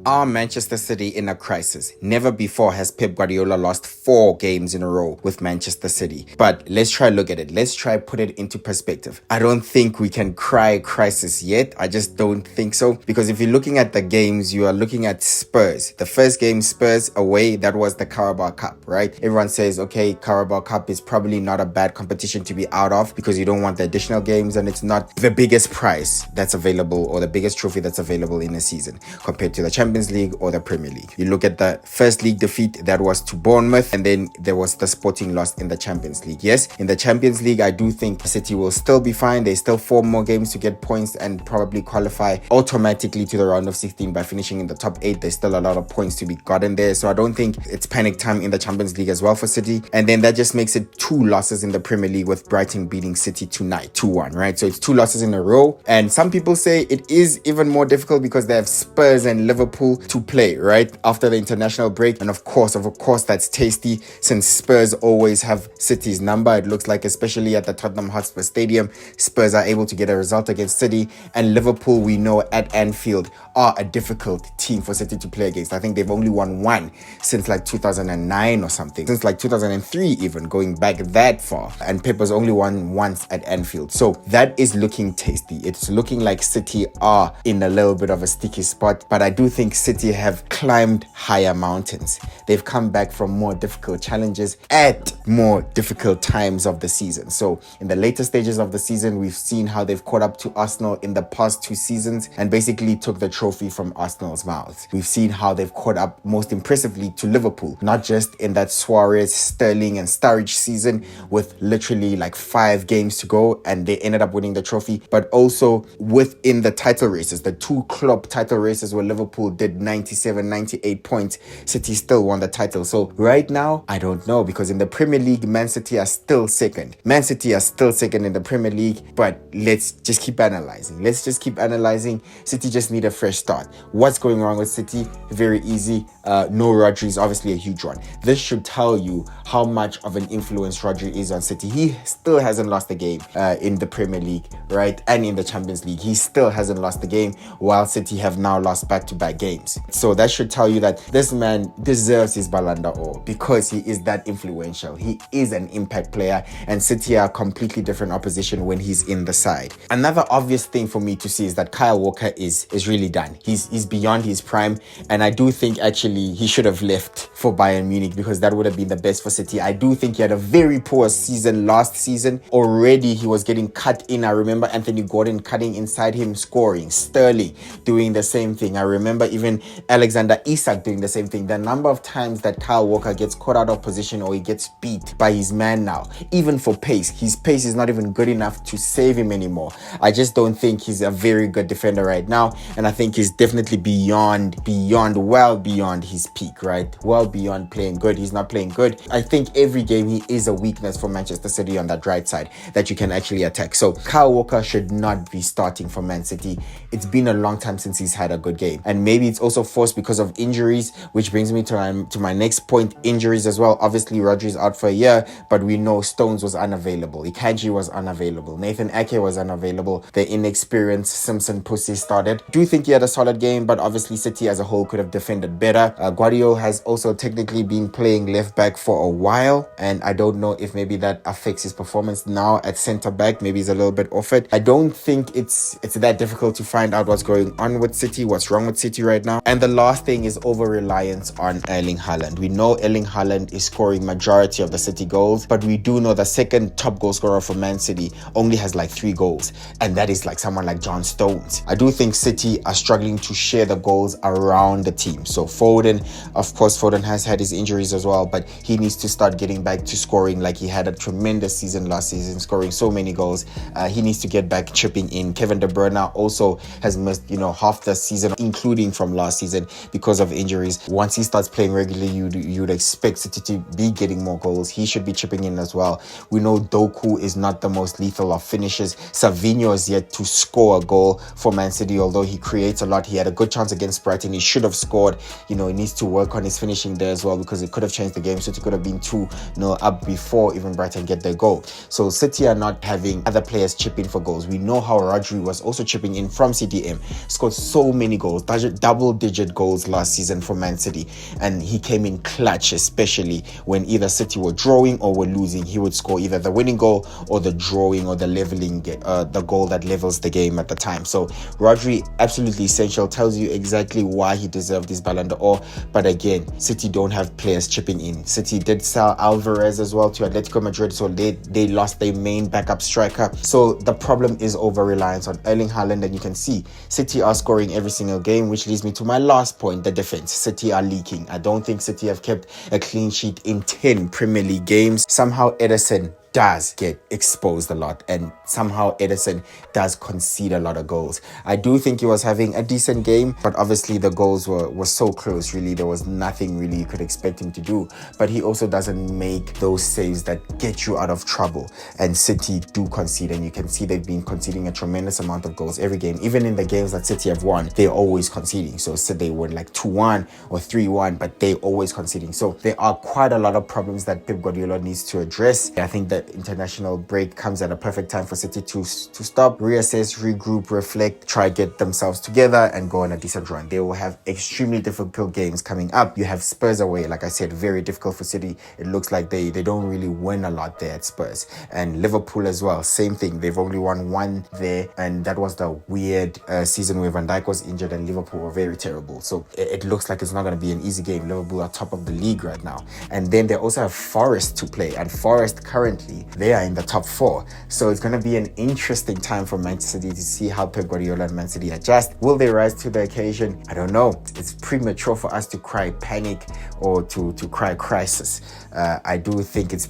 Are Manchester City in a crisis? Never before has Pep Guardiola lost 4 games in a row with Manchester City. But let's try look at it. Let's try put it into perspective. I don't think we can cry crisis yet. I just don't think so. Because if you're looking at the games, you are looking at Spurs. The first game, Spurs away, that was the Carabao Cup, right? Everyone says, okay, Carabao Cup is probably not a bad competition to be out of because you don't want the additional games and it's not the biggest prize that's available or the biggest trophy that's available in a season compared to the Champions League or the Premier League. You look at the first league defeat, that was to Bournemouth, and then there was the Sporting loss in the Champions League. Yes, in the Champions League, I do think City will still be fine. There's still 4 more games to get points and probably qualify automatically to the round of 16 by finishing in the top 8. There's still a lot of points to be gotten there, so I don't think it's panic time in the Champions League as well for City. And then that just makes it 2 losses in the Premier League, with Brighton beating City tonight 2-1, right? So it's 2 losses in a row, and some people say it is even more difficult because they have Spurs and Liverpool to play right after the international break. And of course that's tasty since Spurs always have City's number. It looks like, especially at the Tottenham Hotspur Stadium, Spurs are able to get a result against City. And Liverpool, we know, at Anfield are a difficult team for City to play against. I think they've only won 1 since like 2009 or something, since like 2003 even, going back that far. And Pep has only won once at Anfield, so that is looking tasty. It's looking like City are in a little bit of a sticky spot, but I do think City have climbed higher mountains. They've come back from more difficult challenges at more difficult times of the season. So in the later stages of the season, we've seen how they've caught up to Arsenal in the past 2 seasons and basically took the trophy from Arsenal's mouth. We've seen how they've caught up most impressively to Liverpool, not just in that Suarez, Sterling and Sturridge season with literally like 5 games to go and they ended up winning the trophy, but also within the title races, the 2 club title races where Liverpool did 97, 98 points, City still won the title. So right now, I don't know, because in the Premier League, Man City are still second. Man City are still second in the Premier League, but let's just keep analyzing. City just need a fresh start. What's going wrong with City? Very easy. No Rodri is obviously a huge one. This should tell you how much of an influence Rodri is on City. He still hasn't lost a game in the Premier League, right? And in the Champions League, he still hasn't lost a game, while City have now lost back-to-back games. So that should tell you that this man deserves his Ballon d'Or because he is that influential. He is an impact player, and City are a completely different opposition when he's in the side. Another obvious thing for me to see is that Kyle Walker is really done. He's beyond his prime, and I do think actually he should have left for Bayern Munich because that would have been the best for City. I do think he had a very poor season last season. Already he was getting cut in. I remember Anthony Gordon cutting inside him, scoring. Sterling doing the same thing. I remember even Alexander Isak doing the same thing. The number of times that Kyle Walker gets caught out of position or he gets beat by his man now, even for pace, his pace is not even good enough to save him anymore. I just don't think he's a very good defender right now, and I think he's definitely well beyond his peak, right? Well beyond playing good. He's not playing good. I think every game he is a weakness for Manchester City on that right side that you can actually attack. So Kyle Walker should not be starting for Man City. It's been a long time since he's had a good game, and maybe it's also forced because of injuries, which brings me to my next point, injuries as well. Obviously Rodri's out for a year, but we know Stones was unavailable, Ikanji was unavailable, Nathan Ake was unavailable, the inexperienced Simpson Pussy started. Do think he had a solid game, but obviously City as a whole could have defended better. Guardiola has also technically been playing left back for a while, and I don't know if maybe that affects his performance now at centre back. Maybe he's a little bit off it. I don't think it's that difficult to find out what's going on with City, what's wrong with City right now. And the last thing is over-reliance on Erling Haaland. We know Erling Haaland is scoring majority of the City goals, but we do know the second top goal scorer for Man City only has like 3 goals, and that is like someone like John Stones. I do think City are struggling to share the goals around the team. So Foden, of course, Foden has had his injuries as well, but he needs to start getting back to scoring. Like, he had a tremendous season last season, scoring so many goals. He needs to get back chipping in. Kevin De Bruyne also has missed, half the season, including from last season because of injuries. Once he starts playing regularly, you'd expect City to be getting more goals. He should be chipping in as well. We know Doku is not the most lethal of finishes. Savinho is yet to score a goal for Man City, although he creates a lot. He had a good chance against Brighton. He should have scored. He needs to work on his finishing there as well, because it could have changed the game. City could have been 2-0 up before even Brighton get their goal. So City are not having other players chip in for goals. We know how Rodri was also chipping in from CDM, scored so many goals, double-digit goals last season for Man City, and he came in clutch, especially when either City were drawing or were losing. He would score either the winning goal or the drawing or the leveling, the goal that levels the game at the time. So Rodri, absolutely essential, tells you exactly why he deserved this Ballon d'Or. But again, City don't have players chipping in. City did sell Alvarez as well to Atletico Madrid, so they lost their main backup striker. So the problem is over-reliance on Erling Haaland, and you can see City are scoring every single game, which leads me to my last point, the defense. City are leaking. I don't think City have kept a clean sheet in 10 Premier League games. Somehow Ederson does get exposed a lot, and somehow Ederson does concede a lot of goals. I do think he was having a decent game, but obviously the goals were so close. Really, there was nothing really you could expect him to do. But he also doesn't make those saves that get you out of trouble, and City do concede, and you can see they've been conceding a tremendous amount of goals every game. Even in the games that City have won, they're always conceding. So they won like 2-1 or 3-1, but they're always conceding. So there are quite a lot of problems that Pep Guardiola needs to address. I think that international break comes at a perfect time for City to stop, reassess, regroup, reflect, try get themselves together and go on a decent run. They will have extremely difficult games coming up. You have Spurs away, like I said, very difficult for City. It looks like they don't really win a lot there at Spurs. And Liverpool as well, same thing. They've only won one there, and that was the weird season where Van Dijk was injured and Liverpool were very terrible. So it looks like it's not going to be an easy game. Liverpool are top of the league right now. And then they also have Forest to play, and Forest currently, they are in the top 4. So it's going to be an interesting time for Manchester City to see how Pep Guardiola and Man City adjust. Will they rise to the occasion? I don't know. It's premature for us to cry panic or to cry crisis. I do think it's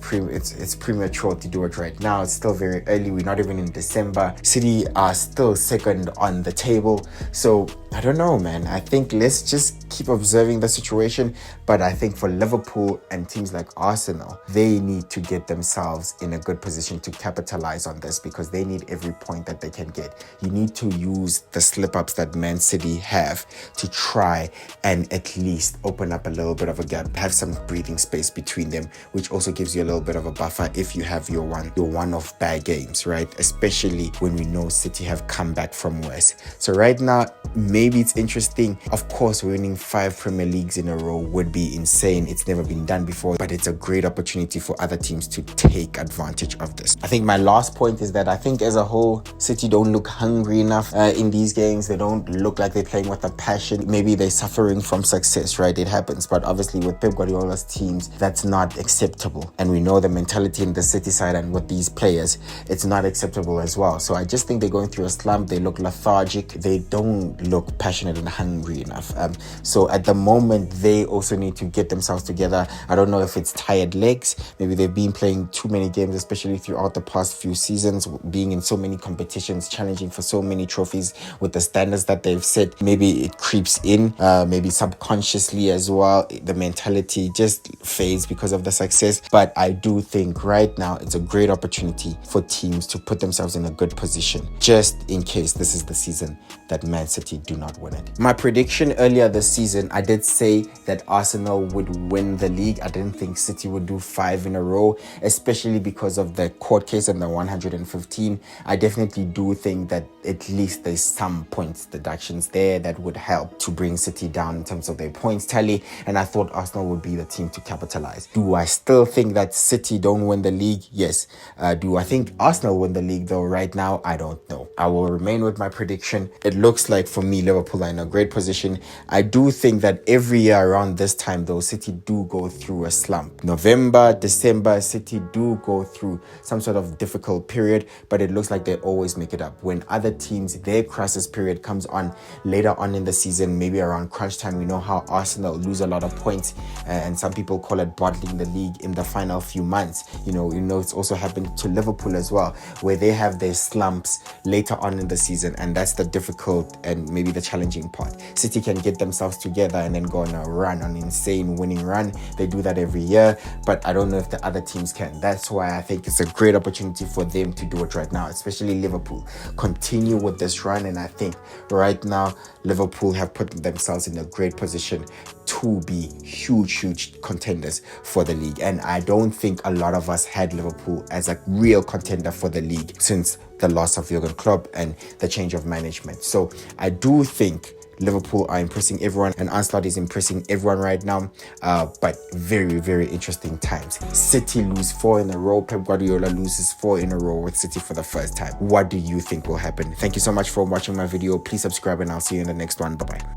premature to do it right now. It's still very early. We're not even in December. City are still second on the table. So I don't know, man. I think let's just keep observing the situation. But I think for Liverpool and teams like Arsenal, they need to get themselves in a good position to capitalize on this, because they need every point that they can get. You need to use the slip-ups that Man City have to try and at least open up a little bit of a gap, have some breathing space between them, which also gives you a little bit of a buffer if you have your one-off bad games, right? Especially when we know City have come back from worse. So right now, maybe it's interesting. Of course, winning 5 Premier Leagues in a row would be insane. It's never been done before, but it's a great opportunity for other teams to take advantage of this. I think my last point is that I think as a whole, City don't look hungry enough in these games. They don't look like they're playing with a passion. Maybe they're suffering from success, right? It happens. But obviously with Pep Guardiola's teams, that's not acceptable. And we know the mentality in the City side, and with these players, it's not acceptable as well. So I just think they're going through a slump. They look lethargic. They don't look passionate and hungry enough. So at the moment, they also need to get themselves together. I don't know if it's tired legs. Maybe they've been playing too many games, especially throughout the past few seasons, being in so many competitions, challenging for so many trophies with the standards that they've set. Maybe it creeps in, maybe subconsciously as well. The mentality just fades because of the success. But I do think right now it's a great opportunity for teams to put themselves in a good position, just in case this is the season that Man City do not win it. My prediction earlier this season, I did say that Arsenal would win the league. I didn't think City would do 5 in a row, especially because of the court case and the 115. I definitely do think that at least there's some points deductions there that would help to bring City down in terms of their points tally, and I thought Arsenal would be the team to capitalize. Do I still think that City don't win the league? Yes. Do I think Arsenal win the league though right now? I don't know. I will remain with my prediction. It looks like for me, Liverpool are in a great position. I do think that every year around this time though, City do go through a slump. November, December, City do go through some sort of difficult period, but it looks like they always make it up. When other teams, their crisis period comes on later on in the season, maybe around crunch time, we know how Arsenal lose a lot of points, and some people call it bottling the league in the final few months. You know, it's also happened to Liverpool as well, where they have their slumps later on in the season, and that's the difficult and maybe the challenging part. City can get themselves together and then go on a run, an insane winning run. They do that every year, but I don't know if the other teams can. That's why I think it's a great opportunity for them to do it right now, especially Liverpool. Continue with this run, and I think right now Liverpool have put themselves in a great position to be huge contenders for the league. And I don't think a lot of us had Liverpool as a real contender for the league since the loss of Jurgen Klopp and the change of management. So I do think Liverpool are impressing everyone, and Ancelotti is impressing everyone right now. But very interesting times. City lose 4 in a row. Pep Guardiola loses 4 in a row with City for the first time. What do you think will happen? Thank you so much for watching my video. Please subscribe, and I'll see you in the next one. Bye bye.